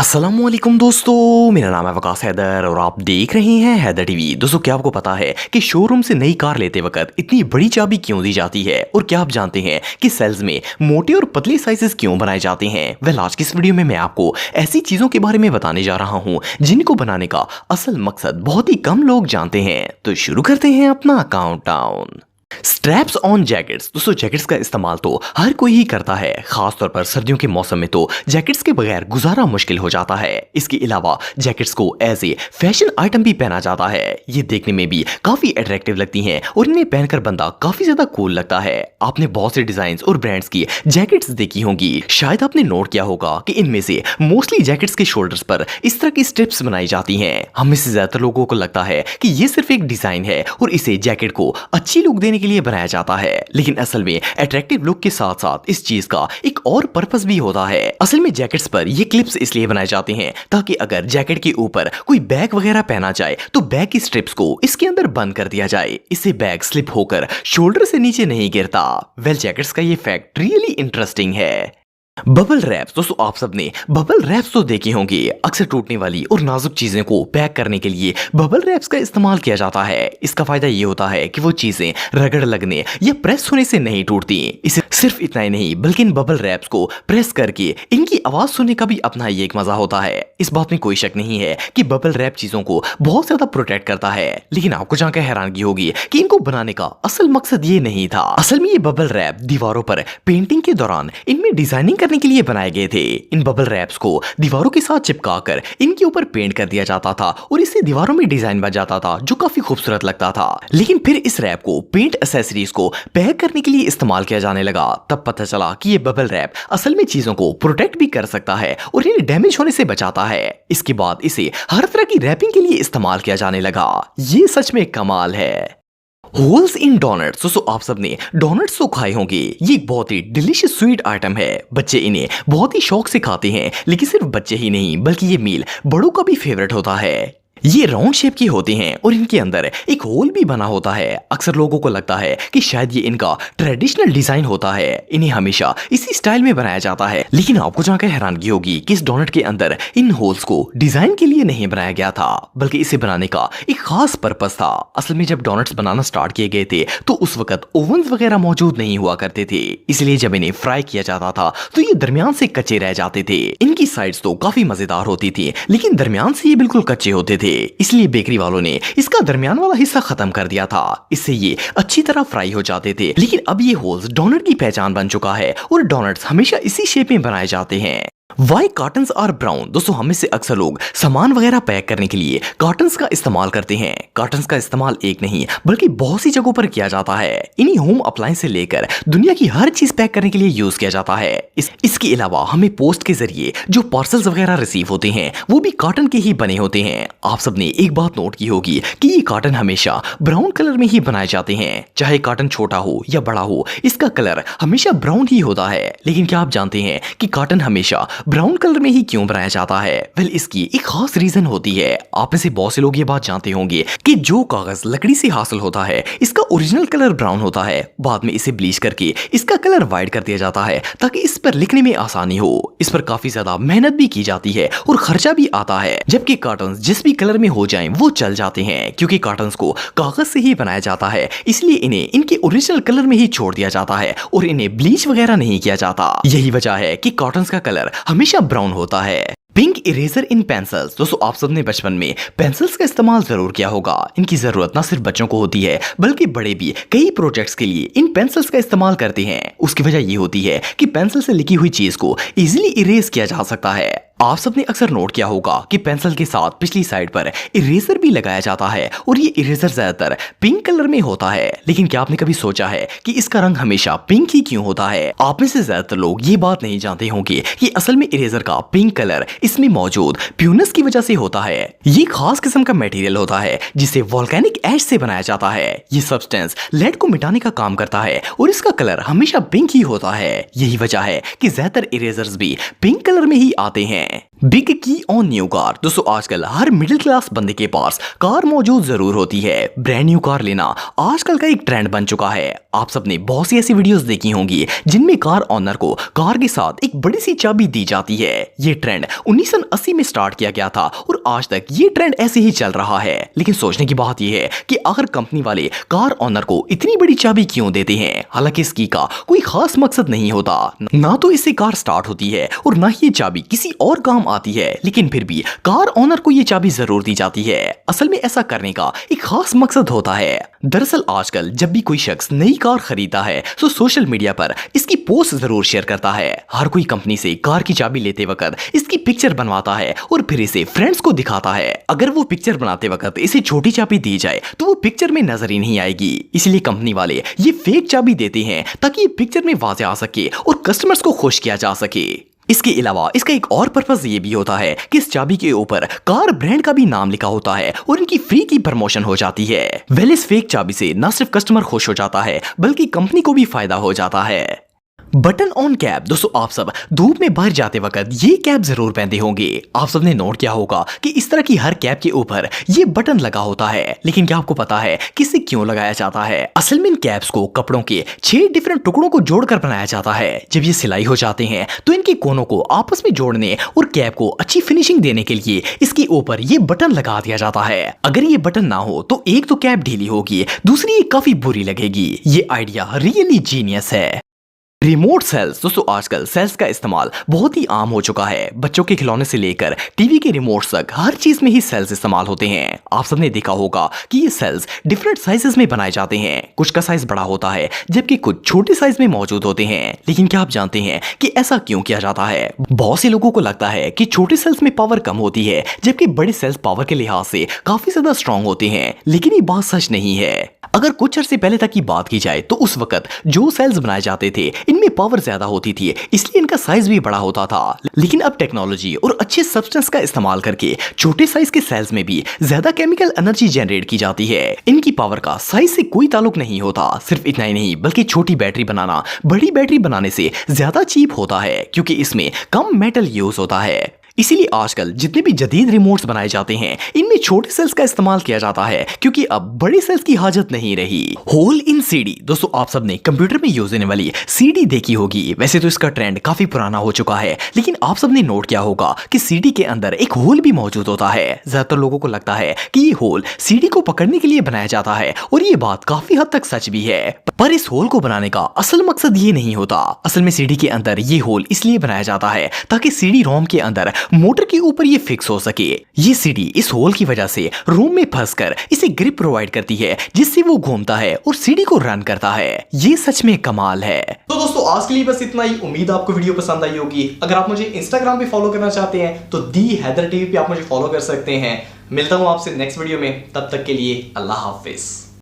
अस्सलामुअलैकुम दोस्तों, मेरा नाम है वकास हैदर और आप देख रहे हैं हैदर टीवी। दोस्तों, क्या आपको पता है कि शोरूम से नई कार लेते वक्त इतनी बड़ी चाबी क्यों दी जाती है? और क्या आप जानते हैं कि सेल्स में मोटे और पतले साइजेस क्यों बनाए जाते हैं? वेल, आज की इस वीडियो में मैं आपको ऐसी चीजों के बारे में बताने जा रहा हूँ जिनको बनाने का असल मकसद बहुत ही कम लोग जानते हैं। तो शुरू करते हैं अपना काउंटडाउन। Straps on jackets. दोस्तों, जैकेट्स का इस्तेमाल तो हर कोई ही करता है, खासतौर पर सर्दियों के मौसम में तो जैकेट्स के बगैर गुजारा मुश्किल हो जाता है। इसके अलावा जैकेट्स को एज ए फैशन आइटम भी पहना जाता है। ये देखने में भी काफी अट्रैक्टिव लगती हैं और इन्हें पहनकर बंदा काफी ज्यादा कूल लगता है। आपने बहुत से डिजाइन और ब्रांड्स की जैकेट्स देखी होंगी। शायद आपने नोट किया होगा कि इनमें से मोस्टली जैकेट्स के शोल्डर्स पर इस तरह की स्ट्रिप्स बनाई जाती हैं। हम में से ज्यादातर लोगों को लगता है कि ये सिर्फ एक डिजाइन है और इसे जैकेट को अच्छी लुक देने के लिए बनाया जाता है, लेकिन असल में अट्रैक्टिव लुक के साथ साथ इस चीज का एक और पर्पस भी होता है। असल में जैकेट्स पर ये क्लिप्स इसलिए बनाए जाते हैं ताकि अगर जैकेट के ऊपर कोई बैग वगैरह पहना जाए तो बैग की स्ट्रिप्स को इसके अंदर बंद कर दिया जाए। इससे बैग स्लिप होकर शोल्डर से नीचे नहीं गिरता। वेल, जैकेट्स का ये फैक्ट रियली इंटरेस्टिंग है। Bubble wraps. दोस्तों, आप सबने बबल रैप्स तो देखे होंगे। अक्सर टूटने वाली और नाजुक चीजें को पैक करने के लिए बबल रैप्स का इस्तेमाल किया जाता है। इसका फायदा ये होता है कि वो चीजें रगड़ लगने या प्रेस होने से नहीं टूटती। इसे सिर्फ इतना ही नहीं बल्कि इन बबल रैप्स को प्रेस करके इनकी आवाज सुनने का भी अपना ही एक मजा होता है। इस बात में कोई शक नहीं है कि बबल रैप चीजों को बहुत ज्यादा प्रोटेक्ट करता है, लेकिन आपको जानकर हैरानगी होगी कि इनको बनाने का असल मकसद ये नहीं था। असल में ये बबल रैप दीवारों पर पेंटिंग के दौरान इनमें डिजाइनिंग करने के लिए बनाए गए थे। इन बबल रैप्स को दीवारों के साथ चिपकाकर इनके ऊपर पेंट कर दिया जाता था और इससे दीवारों में डिजाइन बन जाता था जो काफी खूबसूरत लगता था। लेकिन फिर इस रैप को पेंट एक्सेसरीज को पैक करने के लिए इस्तेमाल किया जाने लगा। तब पता चला कि ये बबल रैप असल में चीजों को प्रोटेक्ट भी कर सकता है और इन्हें डैमेज होने से बचाता है। इसके बाद इसे हर तरह की रैपिंग के लिए इस्तेमाल किया जाने लगा। ये सच में कमाल है। Holes in donuts. दोस्तों, आप सबने डोनट्स तो खाए होंगे। ये एक बहुत ही डिलीशियस स्वीट आइटम है। बच्चे इन्हें बहुत ही शौक से खाते हैं, लेकिन सिर्फ बच्चे ही नहीं बल्कि ये मील बड़ों का भी फेवरेट होता है। ये राउंड शेप की होते हैं और इनके अंदर एक होल भी बना होता है। अक्सर लोगों को लगता है कि शायद ये इनका ट्रेडिशनल डिजाइन होता है। इन्हें हमेशा इसी स्टाइल में बनाया जाता है, लेकिन आपको जानकर हैरानगी होगी कि इस डोनट के अंदर इन होल्स को डिजाइन के लिए नहीं बनाया गया था, बल्कि इसे बनाने का एक खास पर्पस था। असल में जब डोनट्स बनाना स्टार्ट किए गए थे तो उस वक्त ओवंस वगैरह मौजूद नहीं हुआ करते थे, इसलिए जब इन्हें फ्राई किया जाता था तो ये दरमियान से कच्चे रह जाते थे। इनकी साइड्स तो काफी मजेदार होती थी, लेकिन दरमियान से ये बिल्कुल कच्चे होते थे। इसलिए बेकरी वालों ने इसका दरमियान वाला हिस्सा खत्म कर दिया था। इससे ये अच्छी तरह फ्राई हो जाते थे। लेकिन अब ये होल्स डोनट की पहचान बन चुका है और डोनट्स हमेशा इसी शेप में बनाए जाते हैं। Why cartons are brown. दोस्तों, हमें से अक्सर लोग सामान वगैरह पैक करने के लिए कार्टन्स का इस्तेमाल करते हैं। कार्टन्स का इस्तेमाल एक नहीं बल्कि बहुत सी जगहों पर किया जाता है। इन्हीं होम अप्लायंस से लेकर दुनिया की हर चीज पैक करने के लिए यूज किया जाता है। इसके अलावा हमें पोस्ट के जरिए जो पार्सल्स वगैरह रिसीव होते हैं वो भी कार्टन के ही बने होते हैं। आप सबने एक बात नोट की होगी कि ये कार्टन हमेशा ब्राउन कलर में ही बनाए जाते हैं। चाहे कार्टन छोटा हो या बड़ा हो, इसका कलर हमेशा ब्राउन ही होता है। लेकिन क्या आप जानते हैं कि कार्टन हमेशा ब्राउन कलर में ही क्यों बनाया जाता है? वेल, इसकी एक खास रीजन होती है। आप में से बहुत से लोग ये बात जानते होंगे कि जो कागज लकड़ी से हासिल होता है इसका ओरिजिनल कलर ब्राउन होता है। बाद में इसे ब्लीच करके इसका कलर व्हाइट कर दिया जाता है ताकि इस पर लिखने में आसानी हो। इस पर काफी ज्यादा मेहनत भी की जाती है और खर्चा भी आता है। जबकि कार्टन जिस भी कलर में हो जाएं वो चल जाते हैं, क्योंकि कार्टन को कागज से ही बनाया जाता है। इसलिए इन्हें इनके ओरिजिनल कलर में ही छोड़ दिया जाता है और इन्हें ब्लीच वगैरह नहीं किया जाता। यही वजह है कि कार्टन का कलर हमेशा ब्राउन होता है। पिंक इरेजर इन पेंसिल्स। दोस्तों, आप सबने बचपन में पेंसिल्स का इस्तेमाल जरूर किया होगा। इनकी जरूरत ना सिर्फ बच्चों को होती है बल्कि बड़े भी कई प्रोजेक्ट्स के लिए इन पेंसिल्स का इस्तेमाल करते हैं। उसकी वजह ये होती है कि पेंसिल से लिखी हुई चीज को इजीली इरेज किया जा सकता है। आप सबने अक्सर नोट किया होगा कि पेंसिल के साथ पिछली साइड पर इरेजर भी लगाया जाता है और ये इरेजर ज्यादातर पिंक कलर में होता है। लेकिन क्या आपने कभी सोचा है कि इसका रंग हमेशा पिंक ही क्यों होता है? आप में से ज्यादातर लोग ये बात नहीं जानते होंगे कि असल में इरेजर का पिंक कलर इसमें मौजूद प्यूनस की वजह से होता है। ये खास किस्म का मटेरियल होता है जिसे वोल्केनिक ऐश से बनाया जाता है। ये सब्सटेंस लेड को मिटाने का काम करता है और इसका कलर हमेशा पिंक ही होता है। यही वजह है कि ज्यादातर इरेजर्स भी पिंक कलर में ही आते हैं। बिग की ऑन न्यू कार। दोस्तों आजकल हर मिडिल क्लास बंदे के पास कार मौजूद जरूर होती है। ब्रांड न्यू कार लेना आजकल का एक ट्रेंड बन चुका है। आप सबने बहुत सी ऐसी वीडियोस देखी होंगी जिनमें कार ऑनर को कार के साथ एक बड़ी सी चाबी दी जाती है। ये ट्रेंड 1980 में स्टार्ट किया गया था और आज तक ये ट्रेंड ऐसे ही चल रहा है। लेकिन सोचने की बात यह है कि आखिर कंपनी वाले कार ऑनर को इतनी बड़ी चाबी क्यों देते हैं। हालांकि इसकी का कोई खास मकसद नहीं होता, ना तो इससे कार स्टार्ट होती है और ना ही ये चाबी किसी और काम आती है, लेकिन फिर भी कार ओनर को ये चाबी जरूर दी जाती है। असल में ऐसा करने का एक खास मकसद होता है। दरअसल आजकल जब भी कोई शख्स नई कार खरीदता है तो सोशल मीडिया पर इसकी पोस्ट जरूर शेयर करता है। हर कोई कंपनी से कार की चाबी लेते वक्त इसकी पिक्चर बनवाता है और फिर इसे फ्रेंड्स को दिखाता है। अगर वो पिक्चर बनाते वक्त इसे छोटी चाबी दी जाए तो वो पिक्चर में नजर ही नहीं आएगी। इसलिए कंपनी वाले ये फेक चाबी देते हैं ताकि ये पिक्चर में वाज़ेह आ सके और कस्टमर्स को खुश किया जा सके। इसके अलावा इसका एक और पर्पस ये भी होता है कि इस चाबी के ऊपर कार ब्रांड का भी नाम लिखा होता है और इनकी फ्री की प्रमोशन हो जाती है। वेल इस फेक चाबी से न सिर्फ कस्टमर खुश हो जाता है बल्कि कंपनी को भी फायदा हो जाता है। Button on cap. दोस्तों आप सब धूप में बाहर जाते वक्त ये कैप जरूर पहनते होंगे। आप सबने नोट किया होगा कि इस तरह की हर कैप के ऊपर ये बटन लगा होता है। लेकिन क्या आपको पता है कि इसे क्यों लगाया जाता है? असल में इन कैप्स को कपड़ों के 6 डिफरेंट टुकड़ों को जोड़कर बनाया जाता है। जब ये सिलाई हो जाते हैं तो इनके कोनों को आपस में जोड़ने और कैप को अच्छी फिनिशिंग देने के लिए इसके ऊपर ये बटन लगा दिया जाता है। अगर ये बटन ना हो तो एक तो कैप ढीली होगी, दूसरी ये काफी बुरी लगेगी। ये आइडिया रियली जीनियस है। Remote cells. दोस्तों आजकल सेल्स का इस्तेमाल बहुत ही आम हो चुका है। बच्चों के खिलौने से लेकर टीवी के रिमोट तक हर चीज में ही सेल्स इस्तेमाल होते हैं। आप सबने देखा होगा कि ये सेल्स डिफरेंट साइजेस में बनाए जाते हैं। कुछ का साइज बड़ा होता है जबकि कुछ छोटे साइज में मौजूद होते हैं। लेकिन क्या आप जानते हैं कि ऐसा क्यों किया जाता है? बहुत से लोगों को लगता है कि छोटे सेल्स में पावर कम होती है जबकि बड़े सेल्स पावर के लिहाज से काफी ज्यादा स्ट्रॉन्ग होते हैं। लेकिन ये बात सच नहीं है। अगर कुछ अरसे पहले तक की बात की जाए तो उस वक्त जो सेल्स बनाए जाते थे इनमें पावर ज्यादा होती थी, इसलिए इनका साइज भी बड़ा होता था। लेकिन अब टेक्नोलॉजी और अच्छे सब्सटेंस का इस्तेमाल करके छोटे साइज के सेल्स में भी ज्यादा केमिकल एनर्जी जनरेट की जाती है। इनकी पावर का साइज से कोई ताल्लुक नहीं होता। सिर्फ इतना ही नहीं बल्कि छोटी बैटरी बनाना बड़ी बैटरी बनाने से ज्यादा चीप होता है क्योंकि इसमें कम मेटल यूज होता है। इसीलिए आजकल जितने भी जदीद रिमोट्स बनाए जाते हैं इनमें छोटे सेल्स का इस्तेमाल किया जाता है क्योंकि अब बड़े सेल्स की हाजत नहीं रही। होल इन सीडी। दोस्तों आप सबने कंप्यूटर में यूज होने वाली सीडी देखी होगी। वैसे तो इसका ट्रेंड काफी पुराना हो चुका है, लेकिन आप सबने नोट किया होगा कि सीडी के अंदर एक होल भी मौजूद होता है। ज्यादातर लोगों को लगता है कि ये होल सीडी को पकड़ने के लिए बनाया जाता है और ये बात काफी हद तक सच भी है। पर इस होल को बनाने का असल मकसद ये नहीं होता। असल में सीडी के अंदर ये होल इसलिए बनाया जाता है ताकि सीडी रोम के अंदर मोटर के ऊपर ये फिक्स हो सके। ये सीडी इस होल की वजह से रोम में फंसकर इसे ग्रिप प्रोवाइड करती है जिससे वो घूमता है और सीडी को रन करता है। ये सच में कमाल है। तो दोस्तों आज के लिए बस इतना ही। उम्मीद आपको वीडियो पसंद आई होगी। अगर आप मुझे इंस्टाग्राम पे फॉलो करना चाहते हैं तो दी हैदर टीवी पे आप मुझे फॉलो कर सकते हैं। मिलता हूं आपसे नेक्स्ट वीडियो में, तब तक के लिए अल्लाह हाफिज।